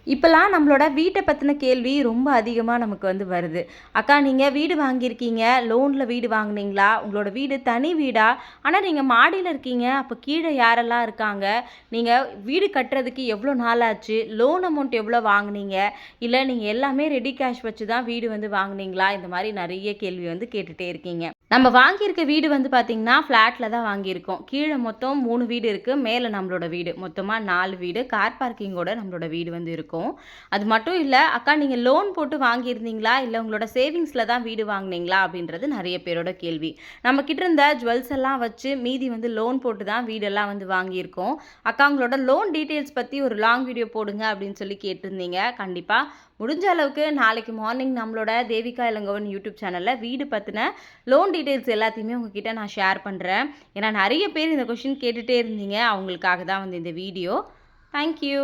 இப்போலாம் நம்மளோட வீட்டை பற்றின கேள்வி ரொம்ப அதிகமாக நமக்கு வந்து வருது. அக்கா நீங்கள் வீடு வாங்கியிருக்கீங்க, லோனில் வீடு வாங்குனீங்களா? உங்களோட வீடு தனி வீடா? ஆனால் நீங்கள் மாடியில் இருக்கீங்க, அப்போ கீழே யாரெல்லாம் இருக்காங்க? நீங்கள் வீடு கட்டுறதுக்கு எவ்வளோ நாள் ஆச்சு? லோன் அமௌண்ட் எவ்வளோ வாங்குனீங்க? இல்லை நீங்கள் எல்லாமே ரெடி கேஷ் வச்சு தான் வீடு வந்து வாங்குனீங்களா? இந்த மாதிரி நிறைய கேள்வி வந்து கேட்டுகிட்டே இருக்கீங்க. நம்ம வாங்கியிருக்க வீடு வந்து பார்த்திங்கன்னா ஃப்ளாட்டில் தான் வாங்கியிருக்கோம். கீழே மொத்தம் 3 வீடு இருக்குது, மேலே நம்மளோட வீடு. மொத்தமாக 4 வீடு, கார் பார்க்கிங்கோட நம்மளோட வீடு வந்து இருக்கும். அது மட்டும் இல்லை, அக்கா நீங்கள் லோன் போட்டு வாங்கியிருந்தீங்களா? இல்லை உங்களோட சேவிங்ஸில் தான் வீடு வாங்கினீங்களா? அப்படின்றது நிறைய பேரோட கேள்வி. நம்மக்கிட்ட இருந்த ஜுவல்ஸ் எல்லாம் வச்சு மீதி வந்து லோன் போட்டு தான் வீடெல்லாம் வந்து வாங்கியிருக்கோம். அக்கா உங்களோட லோன் டீட்டெயில்ஸ் பற்றி ஒரு லாங் வீடியோ போடுங்க அப்படின்னு சொல்லி கேட்டிருந்தீங்க. கண்டிப்பாக முடிஞ்ச அளவுக்கு நாளைக்கு மார்னிங் நம்மளோட தேவிகா இளங்கோவன் யூடியூப் சேனலில் வீடு பற்றின லோன் டீட்டெயில்ஸ் எல்லாத்தையுமே உங்ககிட்ட நான் ஷேர் பண்ணுறேன். ஏன்னா நிறைய பேர் இந்த கொஷின் கேட்டுகிட்டே இருந்தீங்க. அவங்களுக்காக தான் வந்து இந்த வீடியோ. தேங்க்யூ.